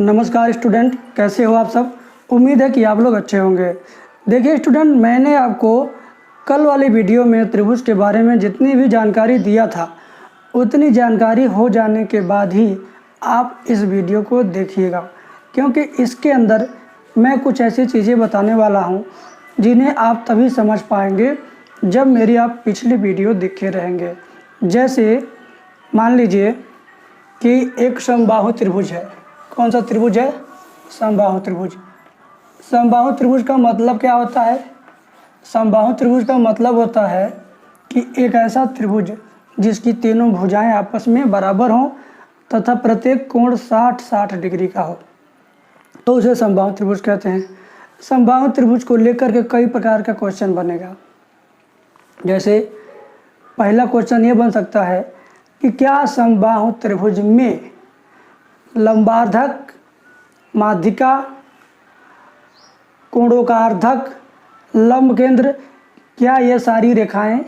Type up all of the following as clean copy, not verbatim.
नमस्कार स्टूडेंट, कैसे हो आप सब। उम्मीद है कि आप लोग अच्छे होंगे। देखिए स्टूडेंट, मैंने आपको कल वाली वीडियो में त्रिभुज के बारे में जितनी भी जानकारी दिया था उतनी जानकारी हो जाने के बाद ही आप इस वीडियो को देखिएगा, क्योंकि इसके अंदर मैं कुछ ऐसी चीज़ें बताने वाला हूं जिन्हें आप तभी समझ पाएंगे जब मेरी आप पिछली वीडियो देखे रहेंगे। जैसे मान लीजिए कि एक समबाहु त्रिभुज है। कौन सा त्रिभुज है? समबाहु त्रिभुज। समबाहु त्रिभुज का मतलब क्या होता है? समबाहु त्रिभुज का मतलब होता है कि एक ऐसा त्रिभुज जिसकी तीनों भुजाएं आपस में बराबर हों तथा प्रत्येक कोण 60-60 डिग्री का हो, तो उसे समबाहु त्रिभुज कहते हैं। समबाहु त्रिभुज को लेकर के कई प्रकार का क्वेश्चन बनेगा। जैसे पहला क्वेश्चन ये बन सकता है कि क्या समबाहु त्रिभुज में लंबार्धक, माध्यिका, कोणोकार्धक, लंब केंद्र, क्या ये सारी रेखाएं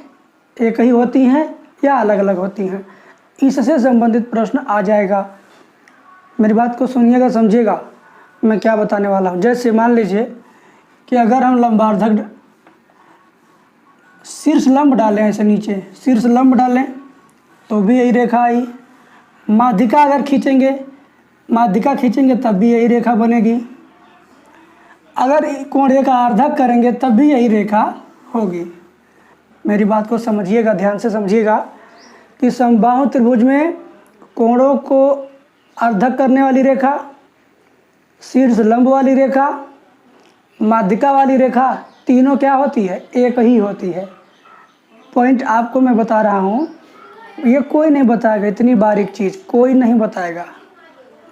एक ही होती हैं या अलग अलग होती हैं? इससे संबंधित प्रश्न आ जाएगा। मेरी बात को सुनिएगा, समझिएगा मैं क्या बताने वाला हूँ। जैसे मान लीजिए कि अगर हम लंबार्धक शीर्ष लंब डालें, ऐसे नीचे शीर्ष लंब डालें तो भी यही रेखा आई। माध्यिका अगर माध्यिका खींचेंगे तब भी यही रेखा बनेगी। अगर कोणिकार्धक करेंगे तब भी यही रेखा होगी। मेरी बात को समझिएगा, ध्यान से समझिएगा कि समबाहु त्रिभुज में कोणों को अर्धक करने वाली रेखा, शीर्ष लंब वाली रेखा, माध्यिका वाली रेखा, तीनों क्या होती है? एक ही होती है। पॉइंट आपको मैं बता रहा हूँ, ये कोई नहीं बताएगा, इतनी बारीक चीज़ कोई नहीं बताएगा।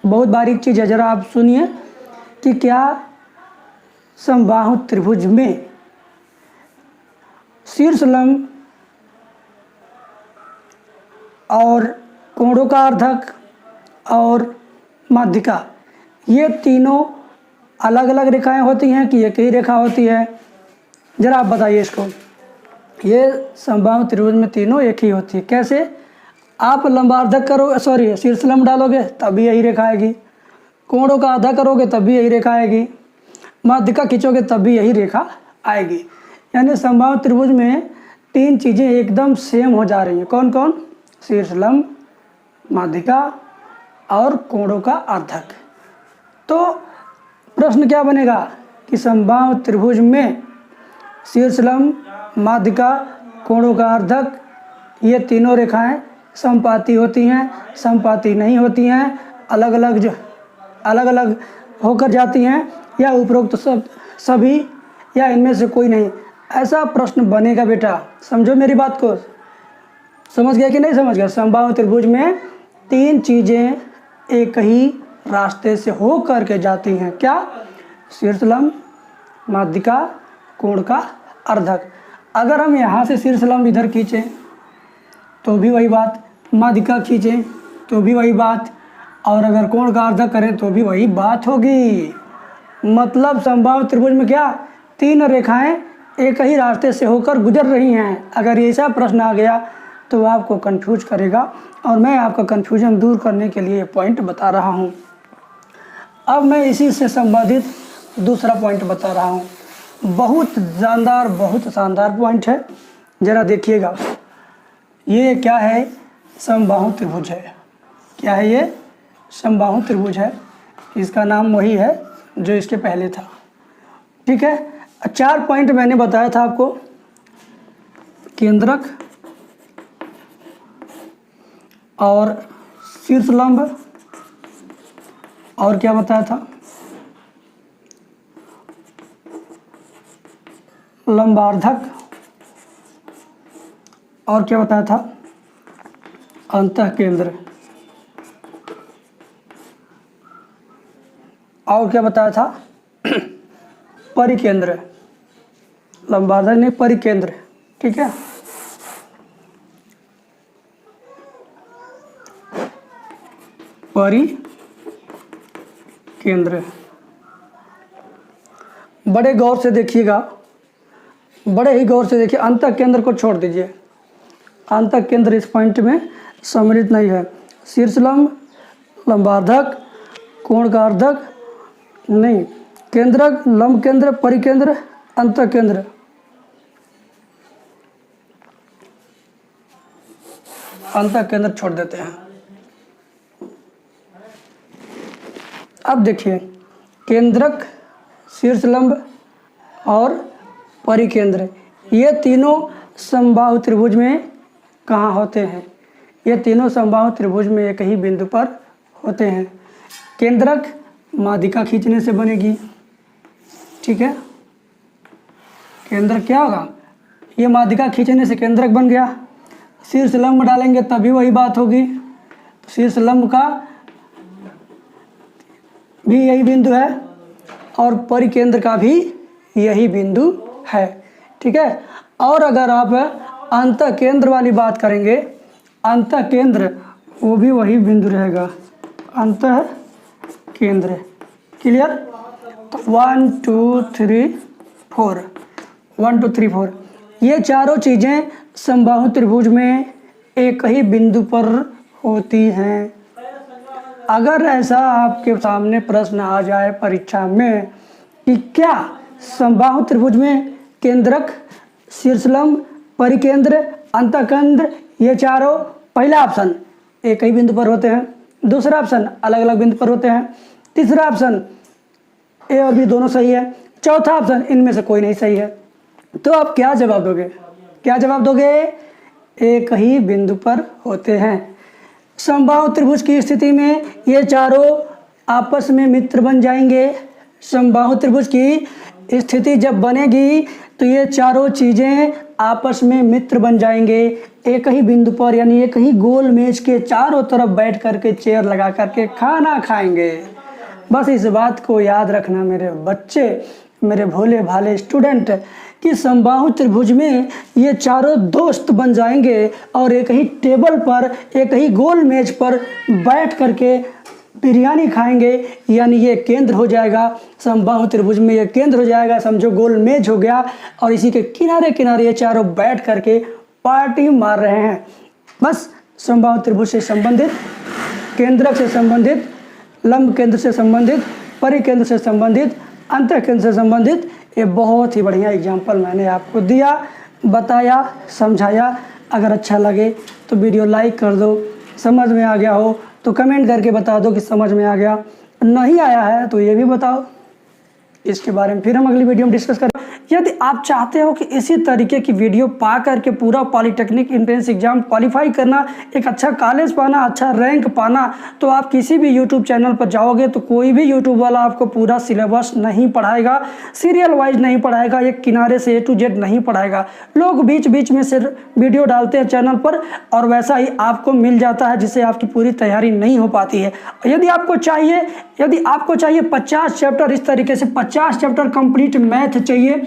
बहुत बारीक चीज़ है, ज़रा आप सुनिए कि क्या समबाहु त्रिभुज में शीर्ष लंब और कोणोकार्धक और माध्यिका, ये तीनों अलग अलग रेखाएं होती हैं कि एक ही रेखा होती है? ज़रा आप बताइए इसको। ये समबाहु त्रिभुज में तीनों एक ही होती है। कैसे? आप लंबार्धक करो, शीर्ष लंब डालोगे तब भी यही रेखा आएगी, कोणों का आधा करोगे तब भी यही रेखा आएगी, माध्यिका खींचोगे तब भी यही रेखा आएगी। यानी समबाहु त्रिभुज में तीन चीज़ें एकदम सेम हो जा रही हैं। कौन कौन? शीर्ष लंब, माध्यिका और कोणों का आधक। तो प्रश्न क्या बनेगा कि समबाहु त्रिभुज में शीर्ष लंब, माध्यिका, कोणों का अर्धक, ये तीनों रेखाएं समपाती होती हैं, समपाती नहीं होती हैं, अलग अलग होकर जाती हैं, या उपरोक्त सभी, या इनमें से कोई नहीं? ऐसा प्रश्न बनेगा बेटा। समझो मेरी बात को, समझ गया कि नहीं समझ गया? समबाहु त्रिभुज में तीन चीज़ें एक ही रास्ते से हो करके जाती हैं। क्या? शीर्ष लंब, माध्यिका, कोण का अर्धक। अगर हम यहाँ से शीर्ष लंब इधर खींचें तो भी वही बात, माध्यिका खींचें तो भी वही बात, और अगर कोण का अर्धक करें तो भी वही बात होगी। मतलब समबाहु त्रिभुज में क्या तीन रेखाएं एक ही रास्ते से होकर गुजर रही हैं। अगर ऐसा प्रश्न आ गया तो आपको कंफ्यूज करेगा, और मैं आपका कंफ्यूजन दूर करने के लिए पॉइंट बता रहा हूँ। अब मैं इसी से संबंधित दूसरा पॉइंट बता रहा हूँ। बहुत शानदार पॉइंट है, ज़रा देखिएगा। ये क्या है? समबाहु त्रिभुज है। क्या है ये? समबाहु त्रिभुज है। इसका नाम वही है जो इसके पहले था। ठीक है, 4 पॉइंट मैंने बताया था आपको। केंद्रक और शीर्ष लंब, और क्या बताया था? लंबार्धक, और क्या बताया था? अंतः केंद्र, और क्या बताया था? परिकेंद्र। लंबार्धक नहीं, परिकेंद्र। ठीक है, परिकेंद्र। बड़े गौर से देखिएगा, बड़े ही गौर से देखिए। अंतः केंद्र को छोड़ दीजिए, अंतः केंद्र इस पॉइंट में सम्मिलित नहीं है। शीर्ष लंब, लंबार्धक, कोणकार्धक नहीं, केंद्रक, लंब केंद्र, परिकेंद्र, अंतकेंद्र। अंतकेंद्र छोड़ देते हैं। अब देखिए, केंद्रक, शीर्षलंब और परिकेंद्र, ये तीनों समबाहु त्रिभुज में कहाँ होते हैं? ये तीनों समबाहु त्रिभुज में एक ही बिंदु पर होते हैं। केंद्रक माध्यिका खींचने से बनेगी, ठीक है। केंद्रक क्या होगा? ये माध्यिका खींचने से केंद्रक बन गया। शीर्ष लंब डालेंगे तभी वही बात होगी। तो शीर्ष लंब का भी यही बिंदु है और परिकेंद्र का भी यही बिंदु है, ठीक है। और अगर आप अंतकेंद्र वाली बात करेंगे, अंतकेंद्र वो भी वही बिंदु रहेगा, अंतकेंद्र। क्लियर? तो 1 2 3 4, 1 2 3 4, ये चारों चीज़ें समबाहु त्रिभुज में एक ही बिंदु पर होती हैं। अगर ऐसा आपके सामने प्रश्न आ जाए परीक्षा में कि क्या समबाहु त्रिभुज में केंद्रक, शीर्षलंब, परिकेंद्र, अंतकेंद्र ये चारों, पहला ऑप्शन एक ही बिंदु पर होते हैं, दूसरा ऑप्शन अलग अलग बिंदु पर होते हैं, तीसरा ऑप्शन ए और बी दोनों सही है, चौथा ऑप्शन इनमें से कोई नहीं सही है। तो आप क्या जवाब दोगे? क्या जवाब दोगे? एक ही बिंदु पर होते हैं। समबाहु त्रिभुज की स्थिति में ये चारों आपस में मित्र बन जाएंगे। समबाहु त्रिभुज की स्थिति जब बनेगी तो ये चारों चीज़ें आपस में मित्र बन जाएंगे। एक ही बिंदु पर, यानी एक ही गोल मेज के चारों तरफ बैठ करके, चेयर लगा करके खाना खाएंगे। बस इस बात को याद रखना मेरे बच्चे, मेरे भोले भाले स्टूडेंट, कि समबाहु त्रिभुज में ये चारों दोस्त बन जाएंगे और एक ही टेबल पर, एक ही गोल मेज पर बैठ करके बिरयानी खाएंगे। यानी ये केंद्र हो जाएगा समबाहु त्रिभुज में, ये केंद्र हो जाएगा, समझो गोल मेज हो गया। और इसी के किनारे किनारे ये चारों बैठ करके पार्टी मार रहे हैं। बस समबाहु त्रिभुज से संबंधित, केंद्रक से संबंधित, लंब केंद्र से संबंधित, परिकेंद्र से संबंधित, अंतकेंद्र से संबंधित ये बहुत ही बढ़िया एग्जाम्पल मैंने आपको दिया, बताया, समझाया। अगर अच्छा लगे तो वीडियो लाइक कर दो, समझ में आ गया हो तो कमेंट करके बता दो कि समझ में आ गया, नहीं आया है तो ये भी बताओ। इसके बारे में फिर हम अगली वीडियो में डिस्कस करें। यदि आप चाहते हो कि इसी तरीके की वीडियो पा करके पूरा पॉलिटेक्निक एंट्रेंस एग्जाम क्वालिफाई करना, एक अच्छा कॉलेज पाना, अच्छा रैंक पाना, तो आप किसी भी यूट्यूब चैनल पर जाओगे तो कोई भी यूट्यूब वाला आपको पूरा सिलेबस नहीं पढ़ाएगा, सीरियल वाइज नहीं पढ़ाएगा, एक किनारे से A to Z नहीं पढ़ाएगा। लोग बीच बीच में सिर्फ वीडियो डालते हैं चैनल पर और वैसा ही आपको मिल जाता है, जिससे आपकी पूरी तैयारी नहीं हो पाती है। यदि आपको चाहिए 50 चैप्टर, इस तरीके से 50 चैप्टर कंप्लीट मैथ चाहिए,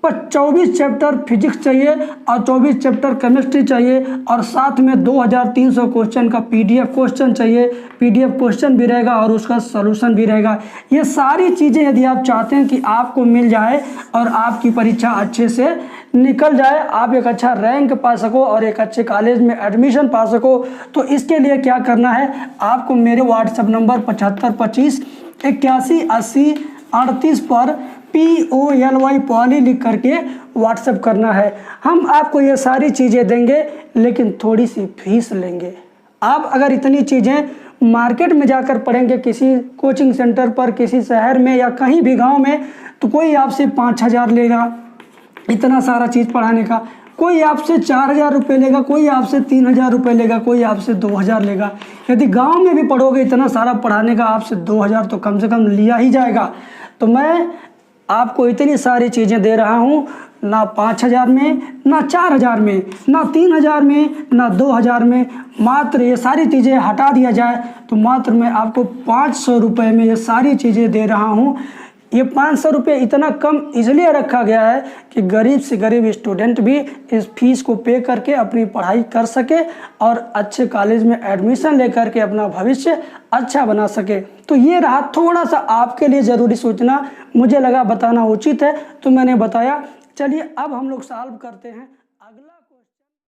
24 चैप्टर फिजिक्स चाहिए और 24 चैप्टर केमिस्ट्री चाहिए और साथ में 2300 क्वेश्चन का PDF क्वेश्चन चाहिए। PDF क्वेश्चन भी रहेगा और उसका सॉल्यूशन भी रहेगा। ये सारी चीज़ें यदि आप चाहते हैं कि आपको मिल जाए और आपकी परीक्षा अच्छे से निकल जाए, आप एक अच्छा रैंक पा सको और एक अच्छे कॉलेज में एडमिशन पा सको, तो इसके लिए क्या करना है, आपको मेरे व्हाट्सएप नंबर 7525 81 80 38 पर POLY पॉली लिख करके व्हाट्सएप करना है। हम आपको ये सारी चीज़ें देंगे लेकिन थोड़ी सी फीस लेंगे। आप अगर इतनी चीज़ें मार्केट में जाकर पढ़ेंगे, किसी कोचिंग सेंटर पर, किसी शहर में या कहीं भी गांव में, तो कोई आपसे 5000 लेगा इतना सारा चीज़ पढ़ाने का, कोई आपसे 4000 रुपये लेगा, कोई आपसे 3000 रुपये लेगा, कोई आपसे 2000 लेगा। यदि गांव में भी पढ़ोगे इतना सारा पढ़ाने का, आपसे 2000 तो कम से कम लिया ही जाएगा। तो मैं आपको इतनी सारी चीज़ें दे रहा हूँ, ना 5000 में, ना 4000 में, ना 3000 में, ना 2000 में, मात्र ये सारी चीज़ें हटा दिया जाए तो मात्र मैं आपको 500 रुपये में ये सारी चीज़ें दे रहा हूँ। ये 500 रुपये इतना कम इसलिए रखा गया है कि गरीब से गरीब स्टूडेंट भी इस फीस को पे करके अपनी पढ़ाई कर सके और अच्छे कॉलेज में एडमिशन लेकर के अपना भविष्य अच्छा बना सके। तो ये रहा थोड़ा सा आपके लिए ज़रूरी सूचना, मुझे लगा बताना उचित है तो मैंने बताया। चलिए अब हम लोग सॉल्व करते हैं।